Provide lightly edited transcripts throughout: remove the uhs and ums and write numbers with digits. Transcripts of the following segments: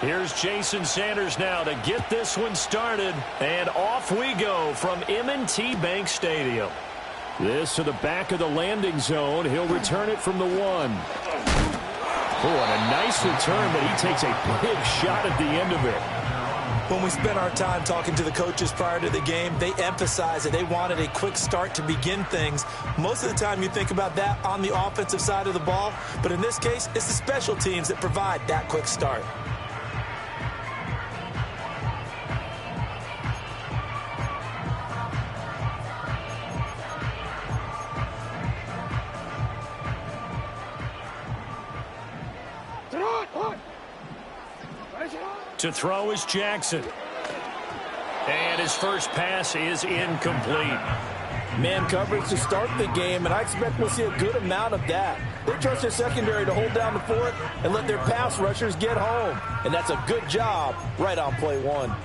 Here's Jason Sanders now to get this one started. And off we go from M&T Bank Stadium. This to the back of the landing zone. He'll return it from the 1. Oh, and a nice return, but he takes a big shot at the end of it. When we spent our time talking to the coaches prior to the game, they emphasized that they wanted a quick start to begin things. Most of the time you think about that on the offensive side of the ball, but in this case, it's the special teams that provide that quick start. To throw is Jackson. And his first pass is incomplete. Man coverage to start the game, and I expect we'll see a good amount of that. They trust their secondary to hold down the fort and let their pass rushers get home. And that's a good job right on play 1.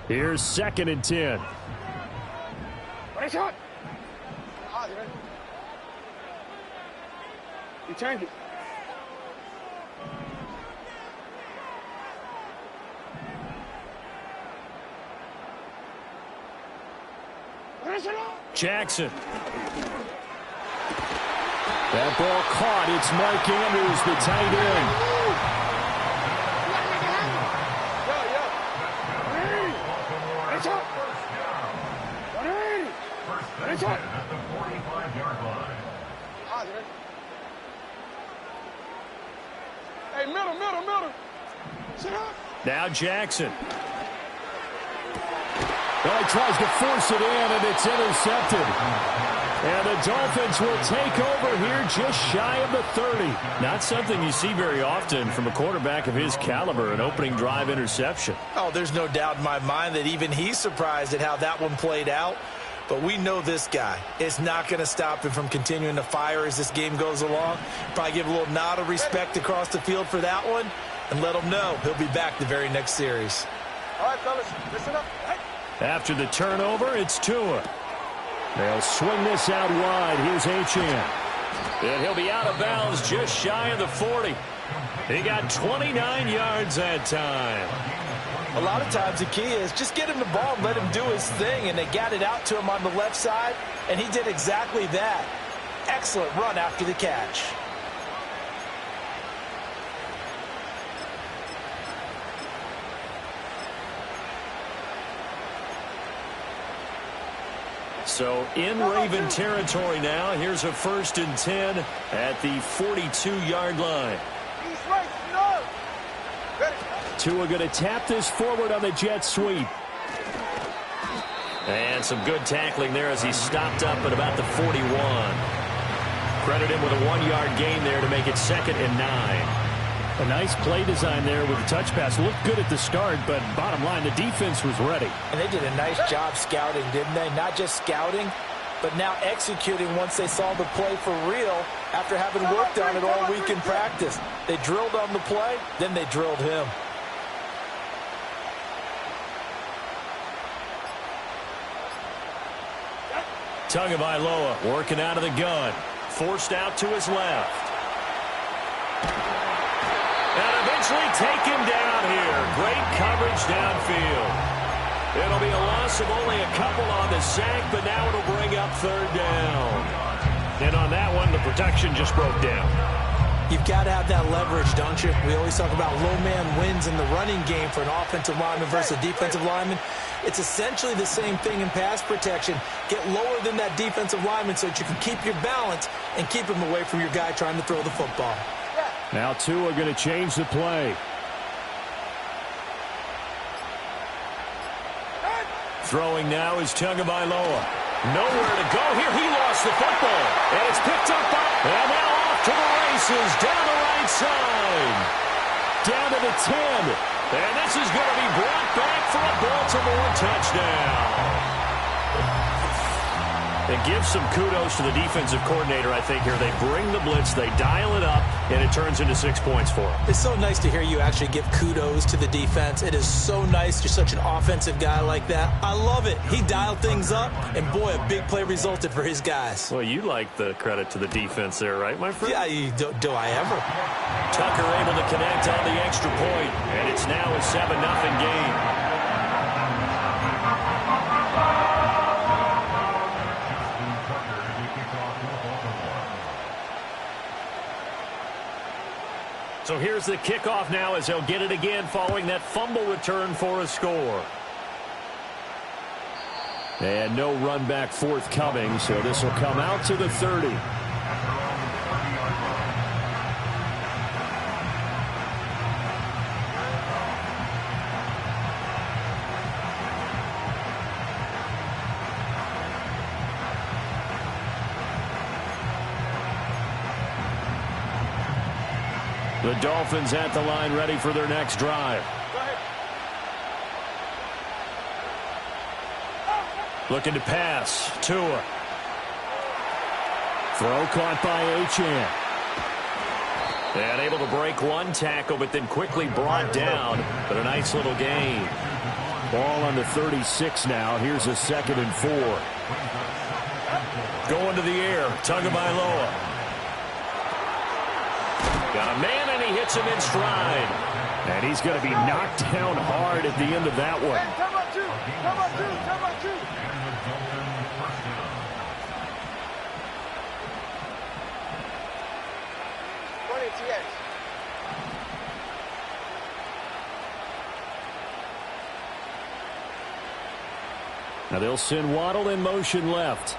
Here's 2nd and 10. shot. You turned it. Jackson. That ball caught. It's Mike Andrews, the tight end. At the 45-yard line. Hey, middle. Now Jackson. Well, he tries to force it in, and it's intercepted. And the Dolphins will take over here just shy of the 30. Not something you see very often from a quarterback of his caliber, an opening drive interception. Oh, there's no doubt in my mind that even he's surprised at how that one played out. But we know this guy is not going to stop him from continuing to fire as this game goes along. Probably give a little nod of respect across the field for that one and let him know he'll be back the very next series. All right, fellas, listen up. After the turnover, it's Tua. They'll swing this out wide. Here's H2h. And he'll be out of bounds just shy of the 40. He got 29 yards that time. A lot of times the key is just get him the ball and let him do his thing, and they got it out to him on the left side, and he did exactly that. Excellent run after the catch. So in Raven territory now. Here's a 1st and 10 at the 42-yard line. Tua going to tap this forward on the jet sweep. And some good tackling there as he stopped up at about the 41. Credit him with a 1-yard gain there to make it 2nd and 9. A nice play design there with the touch pass. Looked good at the start, but bottom line, the defense was ready. And they did a nice job scouting, didn't they? Not just scouting, but now executing once they saw the play for real after having worked on it all week in practice. They drilled on the play, then they drilled him. Tagovailoa working out of the gun. Forced out to his left. And eventually taken down here. Great coverage downfield. It'll be a loss of only a couple on the sack, but now it'll bring up 3rd down. And on that one, the protection just broke down. You've got to have that leverage, don't you? We always talk about low man wins in the running game for an offensive lineman versus a defensive lineman. It's essentially the same thing in pass protection. Get lower than that defensive lineman so that you can keep your balance and keep him away from your guy trying to throw the football. Now Tua going to change the play. Throwing now is Tagovailoa. Nowhere to go here. He lost the football. And it's picked up by... And now off to the races down the right side. Down to the 10. And this is going to be brought back for a Baltimore touchdown. It gives some kudos to the defensive coordinator, I think, here. They bring the blitz, they dial it up, and it turns into 6 points for them. It's so nice to hear you actually give kudos to the defense. It is so nice. You're such an offensive guy like that. I love it. He dialed things up, and boy, a big play resulted for his guys. Well, you like the credit to the defense there, right, my friend? Yeah, do I ever? Tucker able to connect on the extra point, and it's now a 7-0 game. So here's the kickoff now as they'll get it again following that fumble return for a score. And no run back forthcoming, so this will come out to the 30. The Dolphins at the line ready for their next drive. Looking to pass. Tua. Throw caught by Achane. And able to break one tackle, but then quickly brought down. But a nice little gain. Ball on the 36 now. Here's a 2nd and 4. Going to the air. Tagovailoa. Got a man, and he hits him in stride. And he's going to be knocked down hard at the end of that one. Hey, come on, two. Come on, two. Come on, two. Now they'll send Waddle in motion left.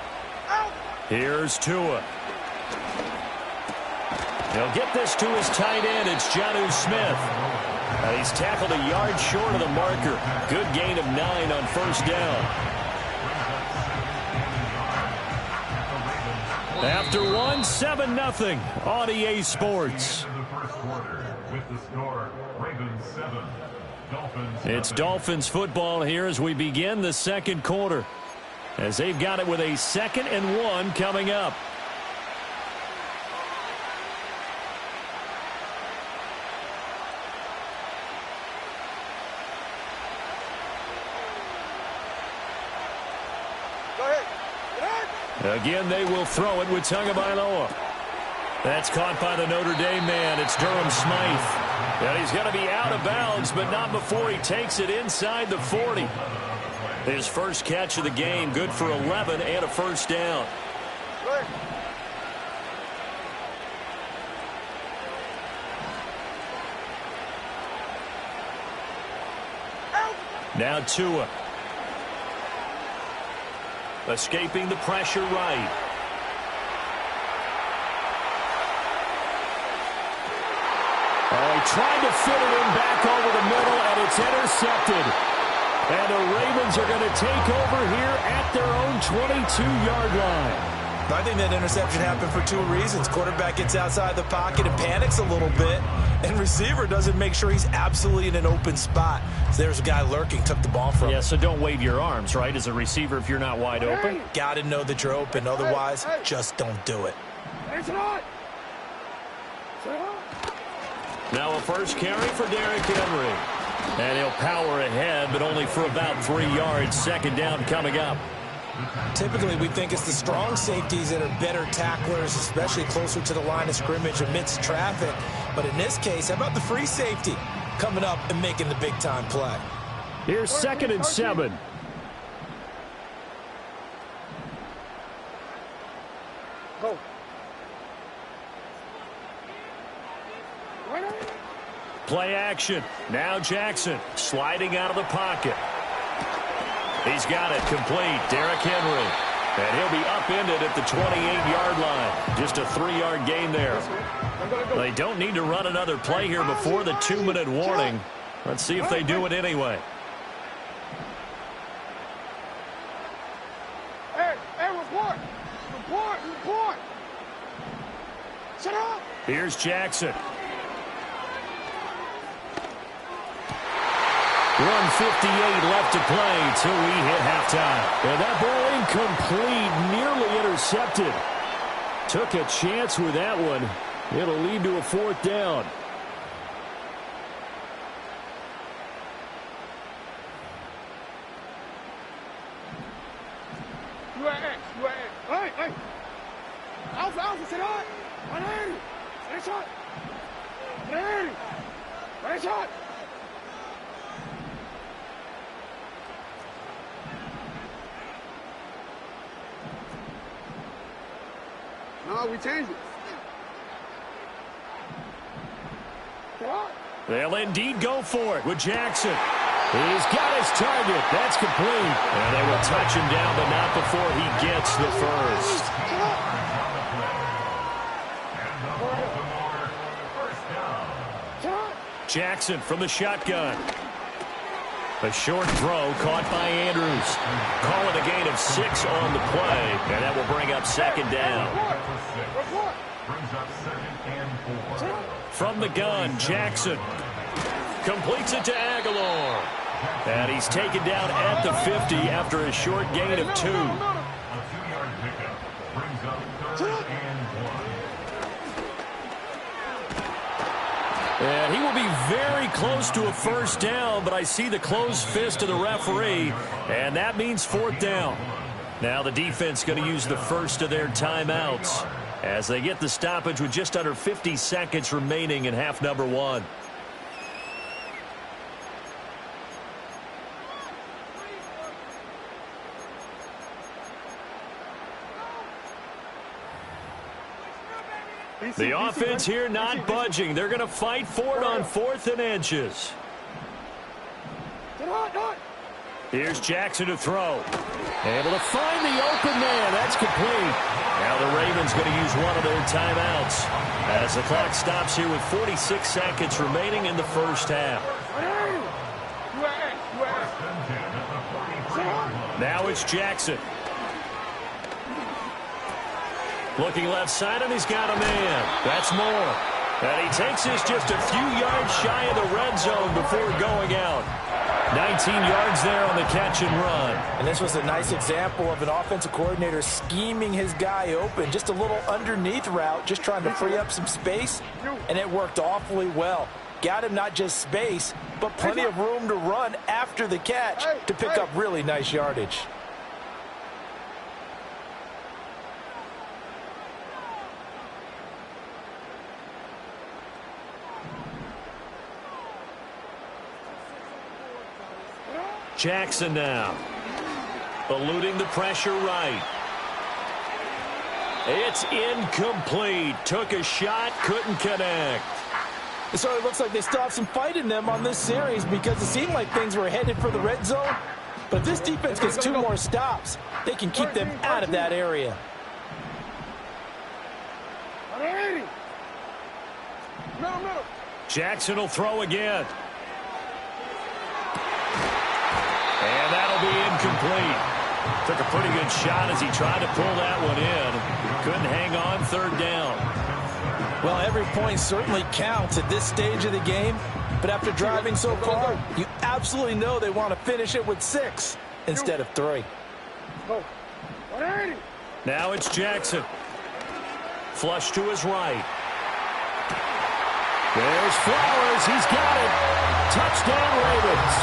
Here's Tua. He'll get this to his tight end. It's Jonnu Smith. He's tackled a yard short of the marker. Good gain of 9 on first down. After 7-0 on EA Sports. It's Dolphins football here as we begin the second quarter. As they've got it with a 2nd and 1 coming up. Again, they will throw it with Tagovailoa. That's caught by the Notre Dame man. It's Durham Smythe. And he's going to be out of bounds, but not before he takes it inside the 40. His first catch of the game, good for 11 and a first down. Now Tua. Escaping the pressure right. Oh, he tried to fit it in back over the middle, and it's intercepted. And the Ravens are going to take over here at their own 22-yard line. I think that interception happened for 2 reasons. Quarterback gets outside the pocket and panics a little bit, and receiver doesn't make sure he's absolutely in an open spot. So there's a guy lurking, took the ball from him. Yeah, so don't wave your arms, right, as a receiver if you're not wide open. Got to know that you're open. Otherwise, just don't do it. Now a first carry for Derrick Henry. And he'll power ahead, but only for about 3 yards. 2nd down coming up. Typically, we think it's the strong safeties that are better tacklers, especially closer to the line of scrimmage amidst traffic. But in this case, how about the free safety coming up and making the big-time play? Here's 2nd and 7. Go. Play action. Now Jackson sliding out of the pocket. He's got it complete. Derrick Henry. And he'll be upended at the 28-yard line. Just a 3-yard gain there. They don't need to run another play here before the 2-minute warning. Let's see if they do it anyway. Hey, Report! Report! Shut up! Here's Jackson. 1:58 left to play till we hit halftime. And that ball incomplete, nearly intercepted. Took a chance with that one. It'll lead to a 4th down. Hey, hey! Alpha, Alpha, sit on! 180! Finish shot! 180! Finish shot! No, we changed it. They'll indeed go for it with Jackson. He's got his target. That's complete. And they will touch him down, but not before he gets the first. Jackson from the shotgun. A short throw caught by Andrews. Call it a gain of 6 on the play, and that will bring up 2nd down. From the gun, Jackson completes it to Aguilar. And he's taken down at the 50 after a short gain of 2. And he will be very close to a first down, but I see the closed fist of the referee, and that means 4th down. Now the defense going to use the first of their timeouts as they get the stoppage with just under 50 seconds remaining in half number 1. The offense here not budging. They're going to fight for it on 4th and inches. Here's Jackson to throw. Able to find the open man. That's complete. Now the Ravens going to use one of their timeouts as the clock stops here with 46 seconds remaining in the first half. Now it's Jackson. Looking left side, and he's got a man. That's more. And he takes this just a few yards shy of the red zone before going out. 19 yards there on the catch and run. And this was a nice example of an offensive coordinator scheming his guy open. Just a little underneath route, just trying to free up some space, and it worked awfully well. Got him not just space, but plenty of room to run after the catch to pick up really nice yardage. Jackson now, eluding the pressure right. It's incomplete. Took a shot, couldn't connect. So it looks like they still have some fight in them on this series because it seemed like things were headed for the red zone. But if this defense gets 2 more stops, they can keep them out of that area. Jackson will throw again. And that'll be incomplete. Took a pretty good shot as he tried to pull that one in. Couldn't hang on, 3rd down. Well, every point certainly counts at this stage of the game. But after driving so far, you absolutely know they want to finish it with 6 instead of 3. Now it's Jackson. Flush to his right. There's Flowers. He's got it. Touchdown, Ravens.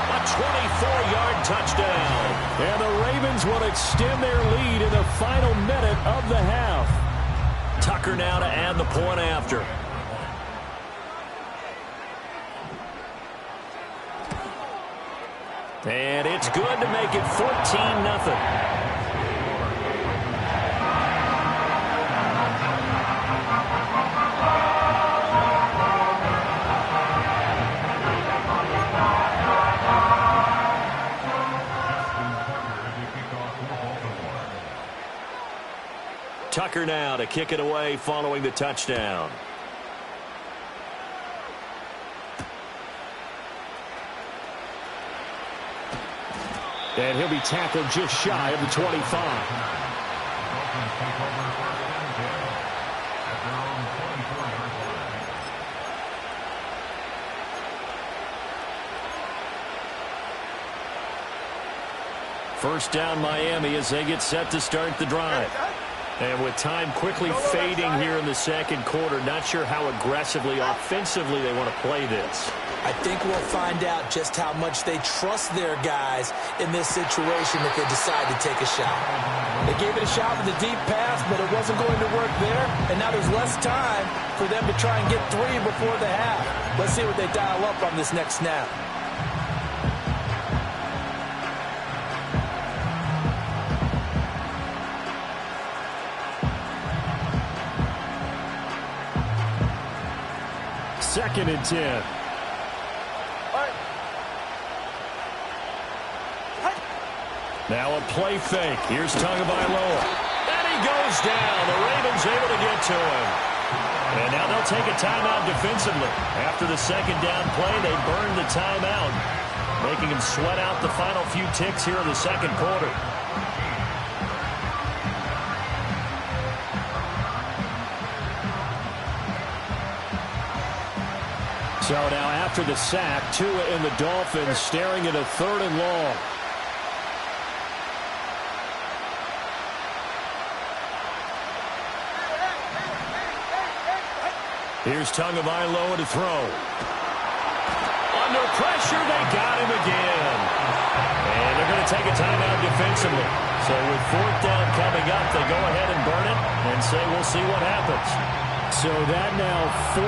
A 24-yard touchdown. And the Ravens will extend their lead in the final minute of the half. Tucker now to add the point after. And it's good to make it 14-0. Tucker now to kick it away following the touchdown. And he'll be tackled just shy of the 25. First down Miami as they get set to start the drive. And with time quickly fading here in the second quarter, not sure how aggressively, offensively they want to play this. I think we'll find out just how much they trust their guys in this situation if they decide to take a shot. They gave it a shot with a deep pass, but it wasn't going to work there. And now there's less time for them to try and get three before the half. Let's see what they dial up on this next snap. Second and 10. Now a play fake. Here's Tagovailoa. And he goes down. The Ravens able to get to him. And now they'll take a timeout defensively. After the second down play, they burn the timeout, making him sweat out the final few ticks here in the second quarter. So now after the sack, Tua and the Dolphins staring at a 3rd and long. Here's Tagovailoa to throw. Under pressure, they got him again. And they're going to take a timeout defensively. So with 4th down coming up, they go ahead and burn it and say we'll see what happens. So that now 4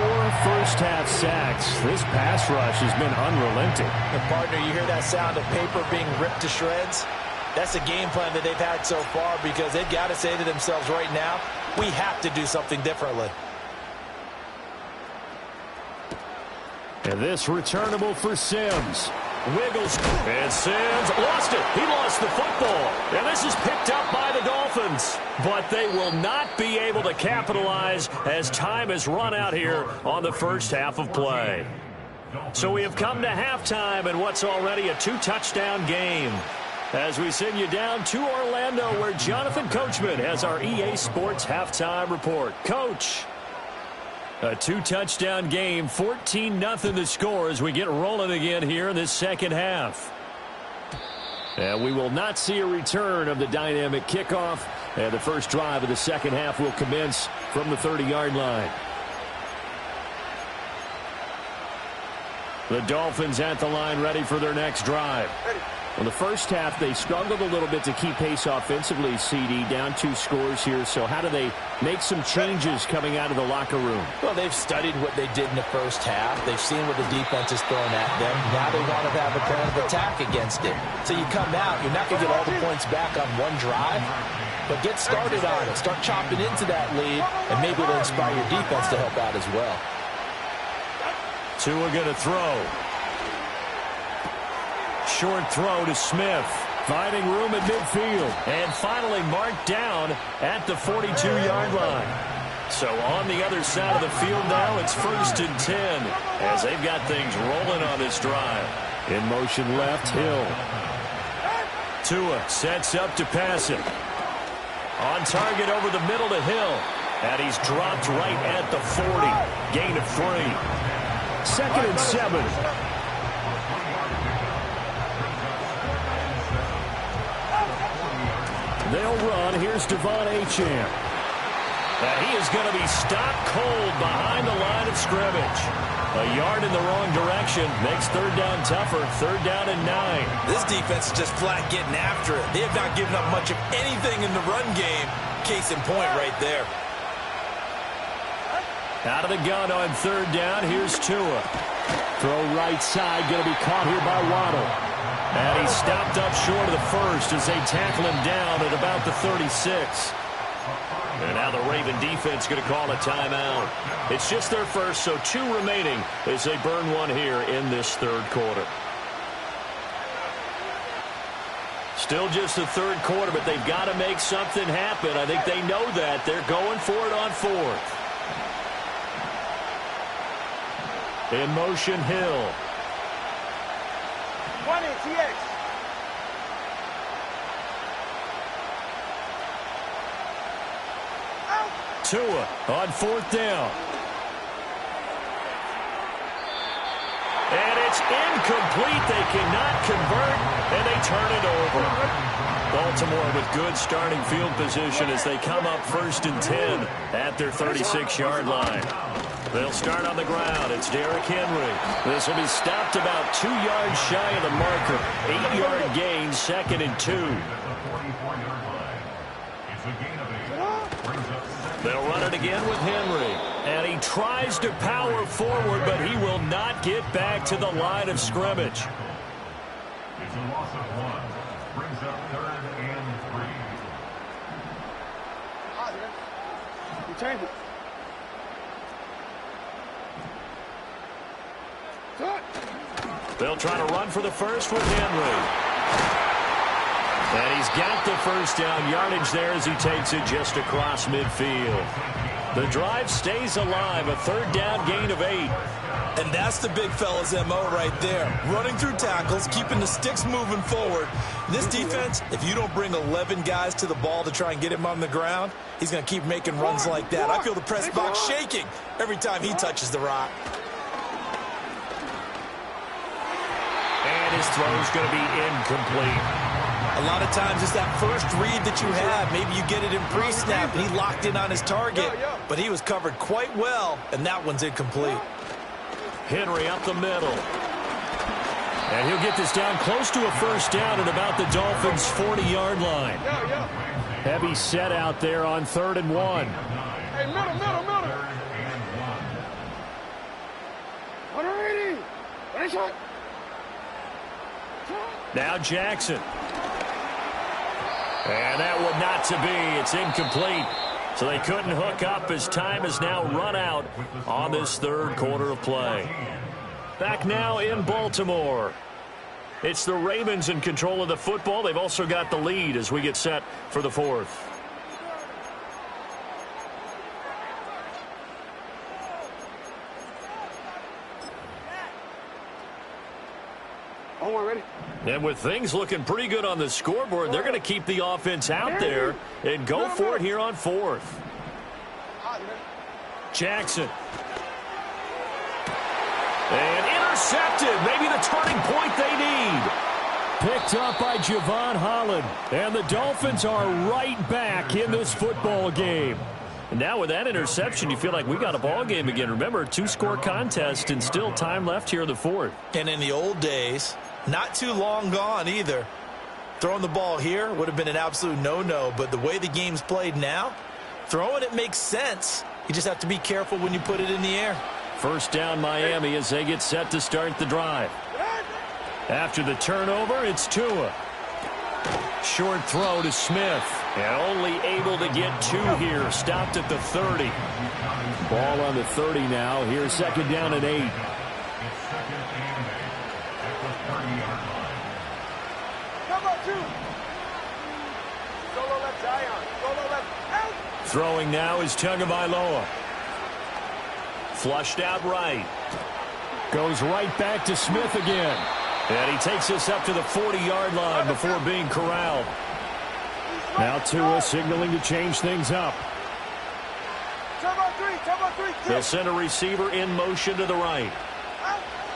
first-half sacks. This pass rush has been unrelenting. And partner, you hear that sound of paper being ripped to shreds? That's the game plan that they've had so far because they've got to say to themselves right now, we have to do something differently. And this returnable for Sims. Wiggles, and Sims lost it. He lost the football. And this is picked up by the Dolphins. But they will not be able to capitalize as time has run out here on the first half of play. So we have come to halftime in what's already a 2-touchdown game. As we send you down to Orlando, where Jonathan Coachman has our EA Sports halftime report. Coach. A 2-touchdown game, 14-0 the score as we get rolling again here in this second half. And we will not see a return of the dynamic kickoff. And the first drive of the second half will commence from the 30-yard line. The Dolphins at the line ready for their next drive. In the first half, they struggled a little bit to keep pace offensively, CD, down 2 scores here. So how do they make some changes coming out of the locker room? Well, they've studied what they did in the first half. They've seen what the defense is throwing at them. Now they want to have a plan of attack against it. So you come out, you're not going to get all the points back on one drive, but get started on it. Start chopping into that lead, and maybe it'll inspire your defense to help out as well. Tua going to throw. Short throw to Smith. Finding room at midfield. And finally marked down at the 42-yard line. So on the other side of the field now, it's 1st and 10 as they've got things rolling on this drive. In motion left, Hill. Tua sets up to pass it. On target over the middle to Hill. And he's dropped right at the 40. Gain of 3. 2nd and 7. They'll run. Here's Devon Achane. And he is going to be stopped cold behind the line of scrimmage. A yard in the wrong direction makes 3rd down tougher. 3rd down and 9. This defense is just flat getting after it. They have not given up much of anything in the run game. Case in point right there. Out of the gun on 3rd down. Here's Tua. Throw right side. Going to be caught here by Waddle. And he's stopped up short of the first as they tackle him down at about the 36. And now the Raven defense going to call a timeout. It's just their first, so 2 remaining as they burn one here in this 3rd quarter. Still just the 3rd quarter, but they've got to make something happen. I think they know that. They're going for it on 4th. In motion, Hill. Tua on 4th down. And it's incomplete. They cannot convert, and they turn it over. Baltimore with good starting field position as they come up 1st and 10 at their 36-yard line. They'll start on the ground. It's Derrick Henry. This will be stopped about 2 yards shy of the marker. 8-yard gain, 2nd and 2. They'll run it again with Henry. And he tries to power forward, but he will not get back to the line of scrimmage. It's a loss of 1. Brings up 3rd and 3. You change it. They'll try to run for the first with Henry. And he's got the first down yardage there as he takes it just across midfield. The drive stays alive, a 3rd down gain of 8. And that's the big fella's MO right there. Running through tackles, keeping the sticks moving forward. This defense, if you don't bring 11 guys to the ball to try and get him on the ground, he's going to keep making runs like that. I feel the press box shaking every time he touches the rock. And his throw's going to be incomplete. A lot of times it's that first read that you have. Maybe you get it in pre-snap and he locked in on his target, but he was covered quite well, and that one's incomplete. Henry up the middle. And he'll get this down close to a first down at about the Dolphins' 40-yard line. Heavy set out there on 3rd and 1. Hey, middle. 180. Ready, shot. Now Jackson. And that one not to be. It's incomplete. So they couldn't hook up as time has now run out on this 3rd quarter of play. Back now in Baltimore. It's the Ravens in control of the football. They've also got the lead as we get set for the 4th. Ready? And with things looking pretty good on the scoreboard, they're going to keep the offense out there and go for it here on 4th. Jackson. And intercepted. Maybe the turning point they need. Picked up by Javon Holland. And the Dolphins are right back in this football game. And now with that interception, you feel like we got a ball game again. Remember, 2-score contest and still time left here in the 4th. And in the old days, not too long gone either, throwing the ball here would have been an absolute no-no. But the way the game's played now, throwing it makes sense. You just have to be careful when you put it in the air. First down Miami as they get set to start the drive. After the turnover, it's Tua. Short throw to Smith. And only able to get 2 here. Stopped at the 30. Ball on the 30 now. Here's 2nd down and 8. Throwing now is Tagovailoa. Flushed out right. Goes right back to Smith again. And he takes this up to the 40-yard line before being corralled. Now Tua signaling to change things up. They'll send a receiver in motion to the right.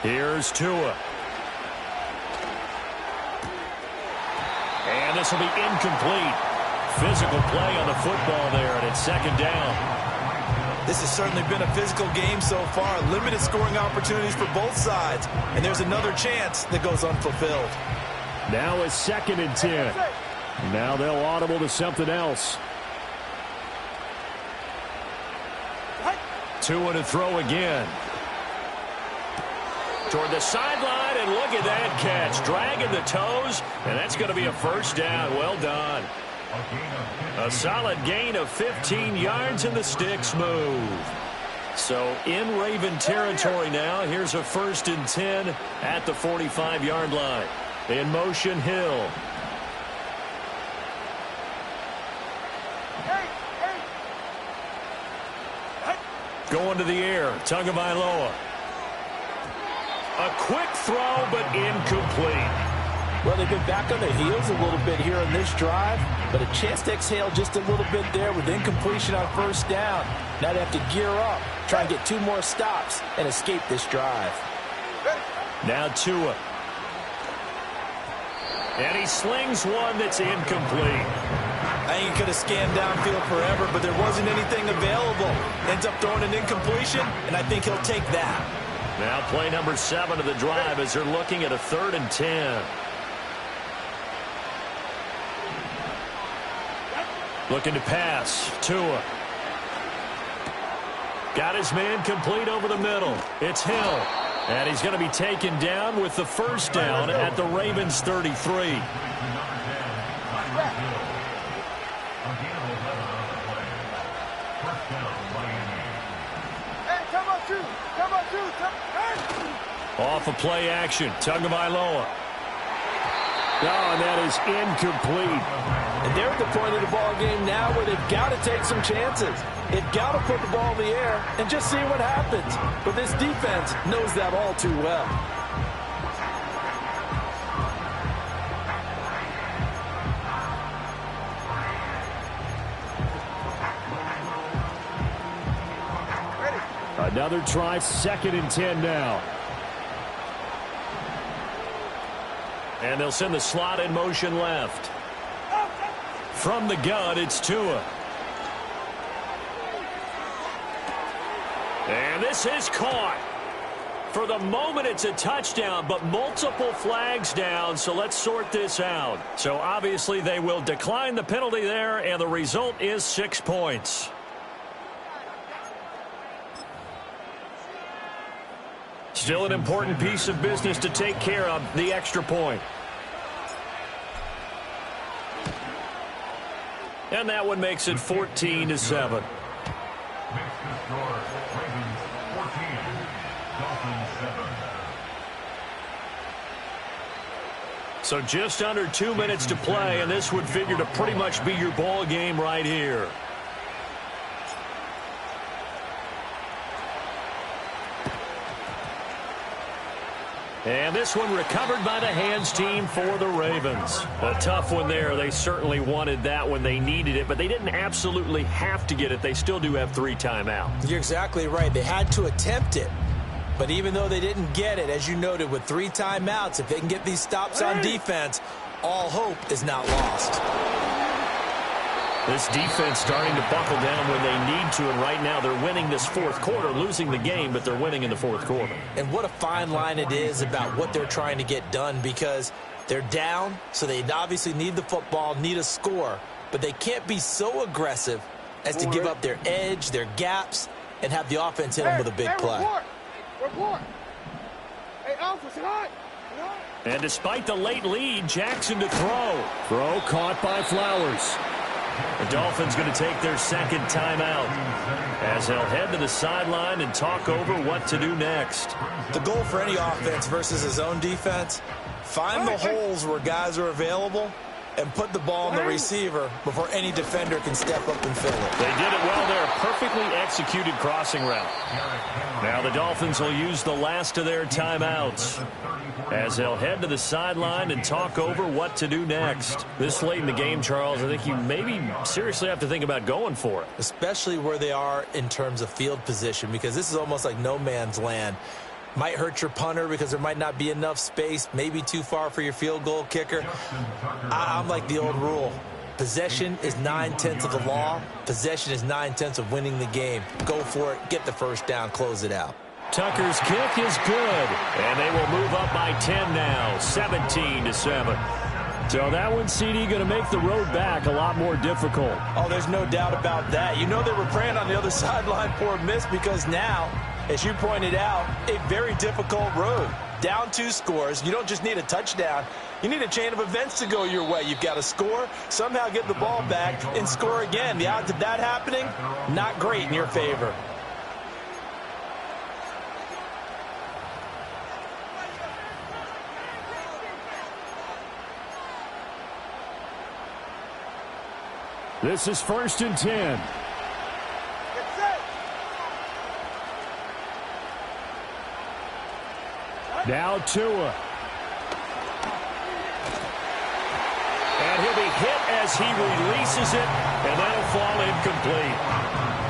Here's Tua. And this will be incomplete. Physical play on the football there, and it's 2nd down. This has certainly been a physical game so far. Limited scoring opportunities for both sides. And there's another chance that goes unfulfilled. Now it's 2nd and 10. Now they'll audible to something else. Tua to throw again. Toward the sideline, and look at that catch. Dragging the toes, and that's going to be a first down. Well done. A solid gain of 15 yards, and the sticks move. So in Raven territory now. Here's a 1st and 10 at the 45-yard line. In motion, Hill. Going to the air, Tagovailoa. A quick throw, but incomplete. Well, they've been back on their heels a little bit here in this drive, but a chance to exhale just a little bit there with incompletion on first down. Now they have to gear up, try and get 2 more stops, and escape this drive. Now Tua. And he slings one that's incomplete. I think he could have scanned downfield forever, but there wasn't anything available. Ends up throwing an incompletion, and I think he'll take that. Now play number 7 of the drive as they're looking at a 3rd and 10. Looking to pass. Tua. Got his man complete over the middle. It's Hill. And he's going to be taken down with the first down at the Ravens 33. Off of play action. Tagovailoa. Oh, and that is incomplete. And they're at the point of the ball game now where they've got to take some chances. They've got to put the ball in the air and just see what happens. But this defense knows that all too well. Another try, 2nd and 10 now. And they'll send the slot in motion left. From the gun, it's Tua. And this is caught. For the moment, it's a touchdown, but multiple flags down, so let's sort this out. So obviously they will decline the penalty there, and the result is 6 points. Still an important piece of business to take care of, the extra point. And that one makes it 14-7. So just under 2 minutes to play, and this would figure to pretty much be your ball game right here. And this one recovered by the hands team for the Ravens. A tough one there. They certainly wanted that when they needed it, but they didn't absolutely have to get it. They still do have 3 timeouts. You're exactly right. They had to attempt it. But even though they didn't get it, as you noted, with 3 timeouts, if they can get these stops on defense, all hope is not lost. This defense starting to buckle down when they need to, and right now they're winning this 4th quarter, losing the game, but they're winning in the 4th quarter. And what a fine line it is about what they're trying to get done, because they're down, so they obviously need the football, need a score, but they can't be so aggressive as to give up their edge, their gaps, and have the offense hit them with a big play. Report. Hey, Alpha, say hi. And despite the late lead, Jackson to throw. Throw caught by Flowers. The Dolphins going to take their 2nd timeout as they'll head to the sideline and talk over what to do next. The goal for any offense versus his own defense, find the holes where guys are available and put the ball in the receiver before any defender can step up and fill it. They did it well there. Perfectly executed crossing route. Now the Dolphins will use the last of their timeouts as they'll head to the sideline and talk over what to do next. This late in the game, Charles, I think you maybe seriously have to think about going for it. Especially where they are in terms of field position, because this is almost like no man's land. Might hurt your punter because there might not be enough space, maybe too far for your field goal kicker. I'm like the old rule. Possession is 9/10 of the law. Possession is 9/10 of winning the game. Go for it, get the first down, close it out. Tucker's kick is good, and they will move up by 10 now, 17-7. So that one, CD, going to make the road back a lot more difficult. Oh, there's no doubt about that. You know they were praying on the other sideline for a miss, because now, as you pointed out, a very difficult road. Down 2 scores. You don't just need a touchdown. You need a chain of events to go your way. You've got to score, somehow get the ball back, and score again. The odds of that happening, not great in your favor. This is 1st and 10. Now Tua. hit as he releases it, and that'll fall incomplete.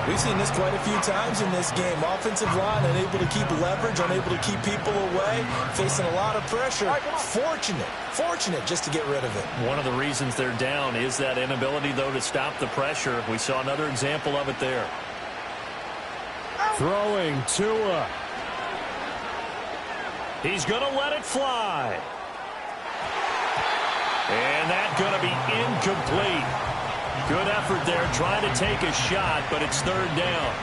We've seen this quite a few times in this game. Offensive line unable to keep leverage, unable to keep people away, facing a lot of pressure. Fortunate just to get rid of it. One of the reasons they're down is that inability, though, to stop the pressure. We saw another example of it there. Throwing Tua. He's going to let it fly. And that's going to be incomplete. Good effort there, trying to take a shot, but it's third down.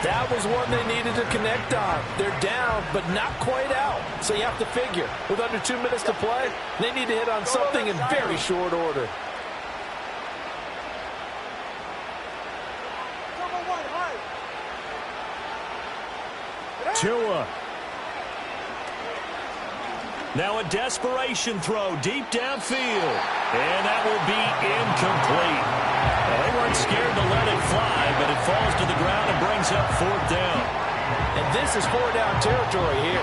That was one they needed to connect on. They're down, but not quite out. So you have to figure, with under 2 minutes to play, they need to hit on something in very short order. Tua. Now a desperation throw deep downfield. And that will be incomplete. Well, they weren't scared to let it fly, but it falls to the ground and brings up fourth down. And this is 4-down territory here.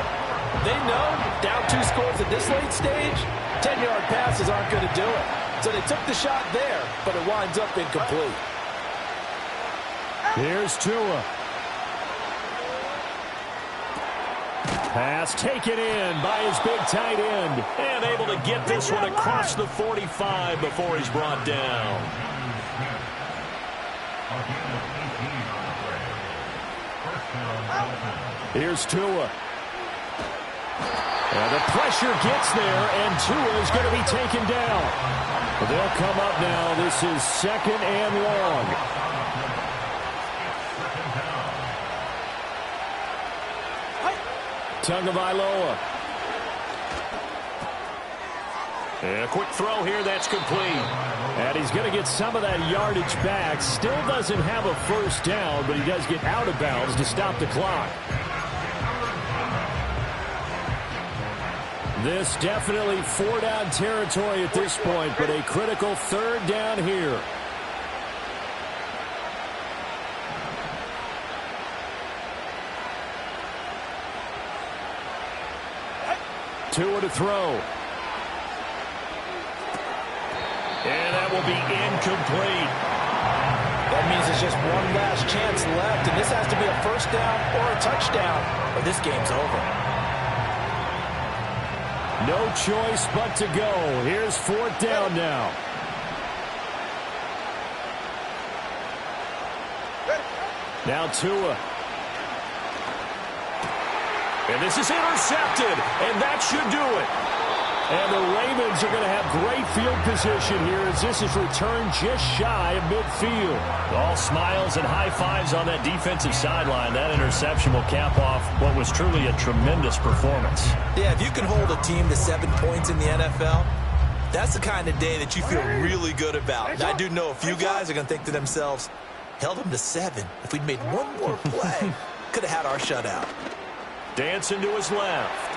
They know down 2 scores at this late stage, 10-yard passes aren't going to do it. So they took the shot there, but it winds up incomplete. Here's Tua. Pass taken in by his big tight end. And able to get this one across the 45 before he's brought down. Here's Tua. And the pressure gets there, and Tua is going to be taken down. They'll come up now. This is 2nd and long. Tagovailoa. And a quick throw here, that's complete. And he's going to get some of that yardage back. Still doesn't have a first down, but he does get out of bounds to stop the clock. This definitely 4-down territory at this point, but a critical 3rd down here. Tua to throw. And that will be incomplete. That means there's just one last chance left, and this has to be a first down or a touchdown, or this game's over. No choice but to go. Here's 4th down now. Now Tua. And this is intercepted, and that should do it. And the Ravens are going to have great field position here as this is returned just shy of midfield. All smiles and high fives on that defensive sideline. That interception will cap off what was truly a tremendous performance. Yeah, if you can hold a team to 7 points in the NFL, that's the kind of day that you feel really good about. And I do know a few guys are going to think to themselves, held them to 7. If we'd made one more play, could have had our shutout. Dancing to his left.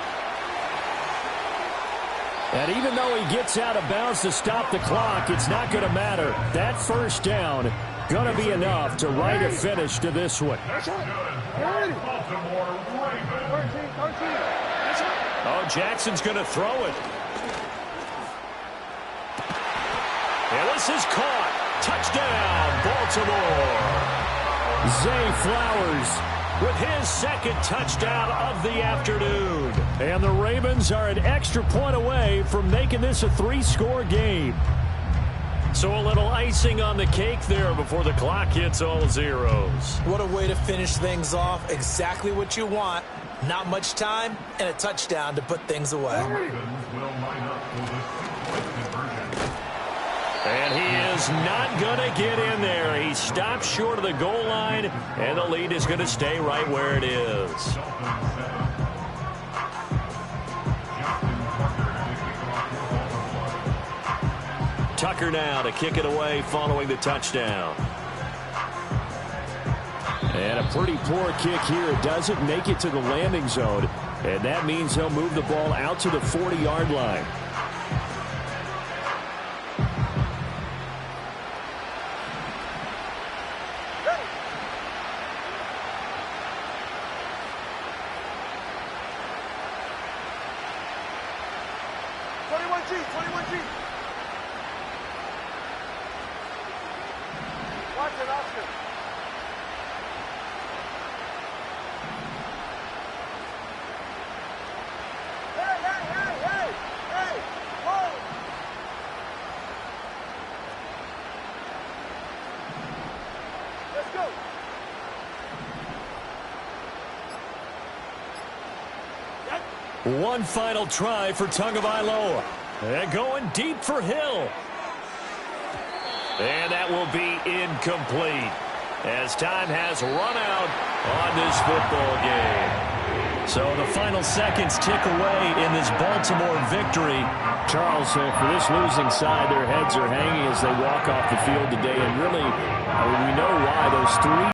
And even though he gets out of bounds to stop the clock, it's not going to matter. That first down going to be enough to write a finish to this one. Oh, Jackson's going to throw it. And this is caught. Touchdown, Baltimore. Zay Flowers with his 2nd touchdown of the afternoon. And the Ravens are an extra point away from making this a 3-score game. So a little icing on the cake there before the clock hits all zeros. What a way to finish things off. Exactly what you want. Not much time and a touchdown to put things away. And he is not going to get in there. He stops short of the goal line, and the lead is going to stay right where it is. Tucker now to kick it away following the touchdown. And a pretty poor kick here. It doesn't make it to the landing zone, and that means he'll move the ball out to the 40-yard line. One final try for Tagovailoa. And going deep for Hill. And that will be incomplete as time has run out on this football game. So the final seconds tick away in this Baltimore victory. Charles, for this losing side, their heads are hanging as they walk off the field today. And really, we know why. Those three